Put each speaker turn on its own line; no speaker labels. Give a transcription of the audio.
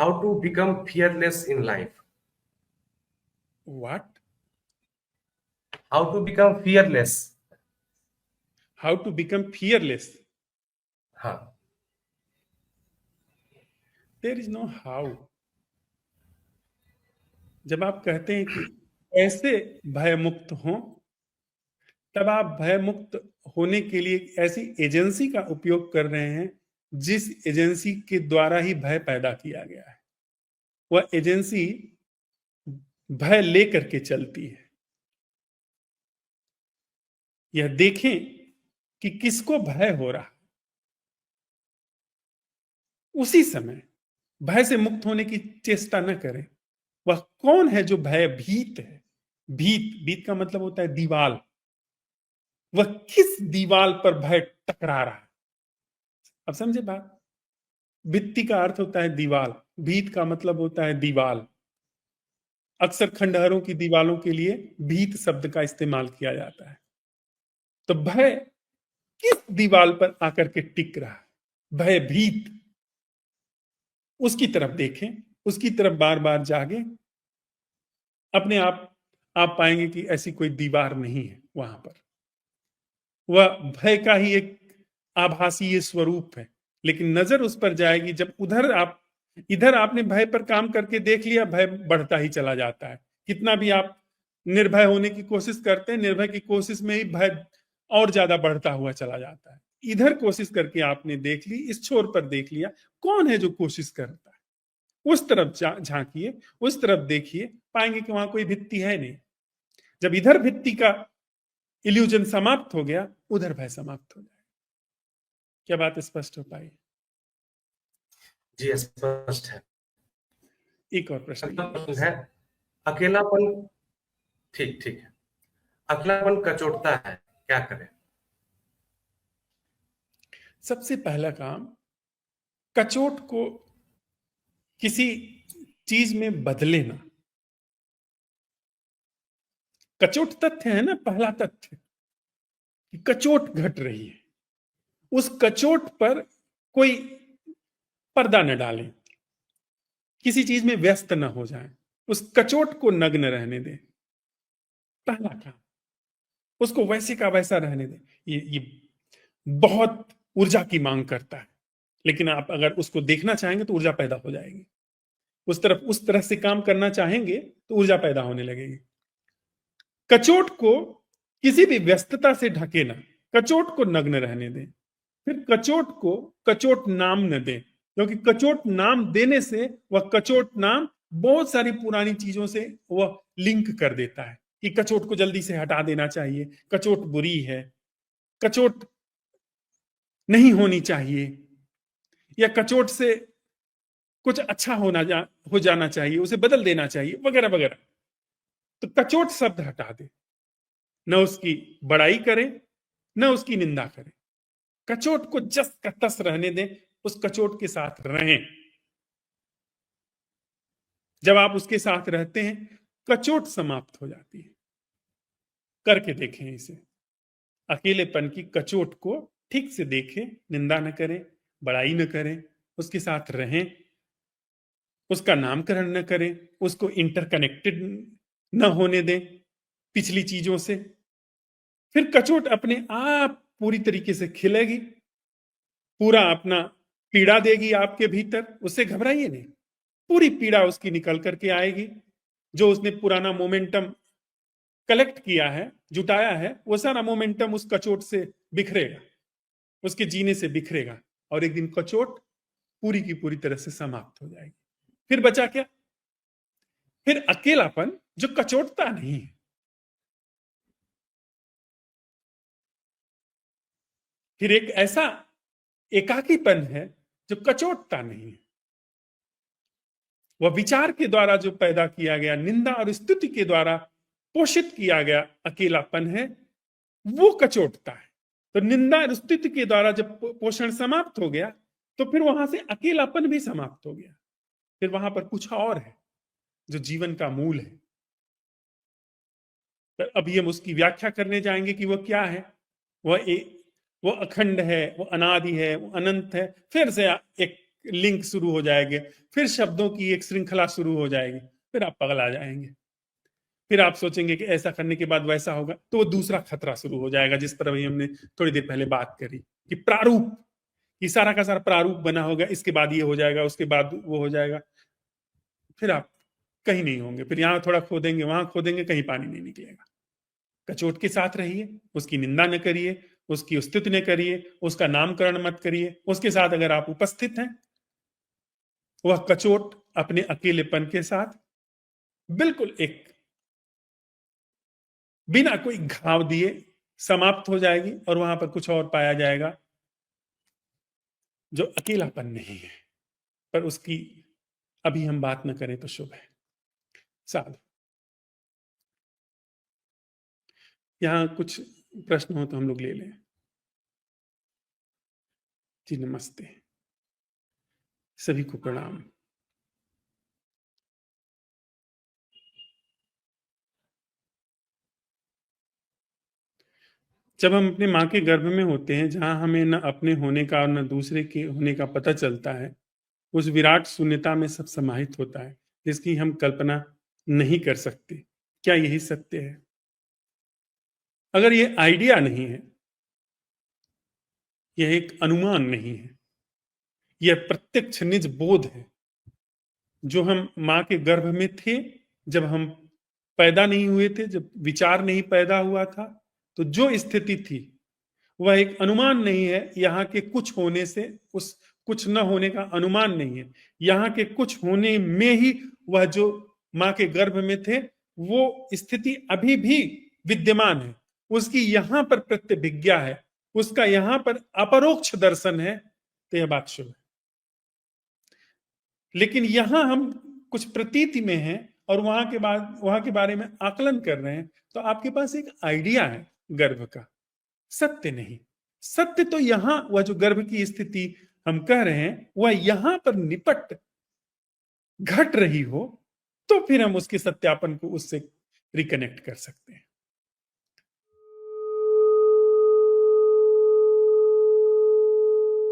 How to become fearless in life?
What?
How to become fearless?
How to become fearless?
हाँ.
There is no how. जब आप कहते हैं कि कैसे भयमुक्त हों, तब आप भयमुक्त होने के लिए ऐसी एजेंसी का उपयोग कर रहे हैं जिस एजेंसी के द्वारा ही भय पैदा किया गया है। वह एजेंसी भय लेकर के चलती है। यह देखें कि किसको भय हो रहा है, उसी समय भय से मुक्त होने की चेष्टा न करें। वह कौन है जो भयभीत है? भीत, भीत का मतलब होता है दीवाल। वह किस दीवाल पर भय टकरा रहा है? अब समझे बात? भित्ति का अर्थ होता है दीवाल, भीत का मतलब होता है दीवाल। अक्सर खंडहरों की दीवालों के लिए भीत शब्द का इस्तेमाल किया जाता है। तो भय किस दीवाल पर आकर के टिक रहा है? भयभीत। उसकी तरफ देखें, उसकी तरफ बार बार जागे। अपने आप पाएंगे कि ऐसी कोई दीवार नहीं है वहां पर। वह भय का ही एक आभासी स्वरूप है, लेकिन नजर उस पर जाएगी जब इधर आपने भय पर काम करके देख लिया, भय बढ़ता ही चला जाता है। कितना भी आप निर्भय होने की कोशिश करते हैं, निर्भय की कोशिश में ही भय और ज्यादा बढ़ता हुआ चला जाता है। इधर कोशिश करके आपने देख ली, इस छोर पर देख लिया, कौन है जो कोशिश करता है? उस तरफ झांकिए, उस तरफ देखिए, पाएंगे कि वहां कोई भित्ति है नहीं। जब इधर भित्ति का इल्यूजन समाप्त हो गया, उधर भय समाप्त हो जाएगा। क्या बात स्पष्ट हो पाई?
जी, स्पष्ट है.
एक और प्रश्न
अगला
लीजिए।
प्रश्न है, अकेलापन. ठीक ठीक है. अकेलापन कचोटता है, क्या करें?
सबसे पहला काम, कचोट को किसी चीज में बदले ना। कचोट तथ्य है ना, पहला तथ्य कि कचोट घट रही है। उस कचोट पर कोई पर्दा न डालें, किसी चीज में व्यस्त न हो जाएं, उस कचोट को नग्न रहने दें। पहला काम, उसको वैसे का वैसा रहने दें। ये बहुत ऊर्जा की मांग करता है, लेकिन आप अगर उसको देखना चाहेंगे तो ऊर्जा पैदा हो जाएगी। उस तरह से काम करना चाहेंगे तो ऊर्जा पैदा होने लगेगी। कचोट को किसी भी व्यस्तता से ढके ना, कचोट को नग्न रहने दें। फिर कचोट को कचोट नाम न दें, क्योंकि कचोट नाम देने से वह कचोट नाम बहुत सारी पुरानी चीजों से वह लिंक कर देता है कि कचोट को जल्दी से हटा देना चाहिए, कचोट बुरी है, कचोट नहीं होनी चाहिए, या कचोट से कुछ अच्छा हो जाना चाहिए, उसे बदल देना चाहिए, वगैरह वगैरह। तो कचोट शब्द हटा दे, न उसकी बड़ाई करें न उसकी निंदा करें। कचोट को जस का तस रहने दें, उस कचोट के साथ रहें। जब आप उसके साथ रहते हैं, कचोट समाप्त हो जाती है। करके देखें इसे। अकेलेपन की कचोट को ठीक से देखें, निंदा न करें, बड़ाई न करें, उसके साथ रहें, उसका नामकरण न करें, उसको इंटरकनेक्टेड न होने दें पिछली चीजों से। फिर कचोट अपने आप पूरी तरीके से खिलेगी, पूरा अपना पीड़ा देगी आपके भीतर। उससे घबराइए नहीं, पूरी पीड़ा उसकी निकल करके आएगी। जो उसने पुराना मोमेंटम कलेक्ट किया है, जुटाया है, वो सारा मोमेंटम उस कचोट से बिखरेगा, उसके जीने से बिखरेगा, और एक दिन कचोट पूरी की पूरी तरह से समाप्त हो जाएगी। फिर बचा क्या? फिर अकेलापन जो कचोटता नहीं है। फिर एक ऐसा एकाकीपन है जो कचोटता नहीं है। वह विचार के द्वारा जो पैदा किया गया, निंदा और स्तुति के द्वारा पोषित किया गया अकेलापन है, वो कचोटता है। तो निंदा और स्तुति के द्वारा जब पोषण समाप्त हो गया, तो फिर वहां से अकेलापन भी समाप्त हो गया। फिर वहां पर कुछ और है जो जीवन का मूल है। तो अभी हम उसकी व्याख्या करने जाएंगे कि वो क्या है। वो अखंड है, वो अनादि है, वो अनंत है। फिर से एक लिंक शुरू हो जाएंगे, फिर शब्दों की एक श्रृंखला शुरू हो जाएगी, फिर आप पगला जाएंगे। फिर आप सोचेंगे कि ऐसा करने के बाद वैसा होगा, तो वो दूसरा खतरा शुरू हो जाएगा, जिस पर अभी हमने थोड़ी देर पहले बात करी कि प्रारूप, ये सारा का सारा प्रारूप बना होगा, इसके बाद ये हो जाएगा, उसके बाद वो हो जाएगा, फिर आप कहीं नहीं होंगे। फिर यहां थोड़ा खोदेंगे, वहां खोदेंगे, कहीं पानी नहीं निकलेगा। कचोट के साथ रहिए, उसकी निंदा न करिए, उसकी स्तुति न करिए, उसका नामकरण मत करिए। उसके साथ अगर आप उपस्थित हैं, वह कचोट अपने अकेलेपन के साथ बिल्कुल एक बिना कोई घाव दिए समाप्त हो जाएगी, और वहां पर कुछ और पाया जाएगा जो अकेलापन नहीं है, पर उसकी अभी हम बात न करें तो शुभ है। साधु। यहां कुछ प्रश्न हो तो हम लोग ले लें। जी नमस्ते, सभी को प्रणाम। जब हम अपने माँ के गर्भ में होते हैं, जहां हमें न अपने होने का और न दूसरे के होने का पता चलता है, उस विराट शून्यता में सब समाहित होता है, जिसकी हम कल्पना नहीं कर सकते। क्या यही सत्य है? अगर ये आइडिया नहीं है, यह एक अनुमान नहीं है, यह प्रत्यक्ष निज बोध है, जो हम माँ के गर्भ में थे, जब हम पैदा नहीं हुए थे, जब विचार नहीं पैदा हुआ था, तो जो स्थिति थी वह एक अनुमान नहीं है। यहाँ के कुछ होने से उस कुछ न होने का अनुमान नहीं है। यहाँ के कुछ होने में ही वह जो माँ के गर्भ में थे, वो स्थिति अभी भी विद्यमान है। उसकी यहाँ पर प्रत्यभिज्ञा है, उसका यहाँ पर अपरोक्ष दर्शन है, तो यह बात शुभ है। लेकिन यहां हम कुछ प्रतीति में हैं और वहां के बारे में आकलन कर रहे हैं, तो आपके पास एक आइडिया है गर्भ का, सत्य नहीं। सत्य तो यहां वह जो गर्भ की स्थिति हम कह रहे हैं, वह यहां पर निपट घट रही हो, तो फिर हम उसके सत्यापन को उससे रिकनेक्ट कर सकते हैं।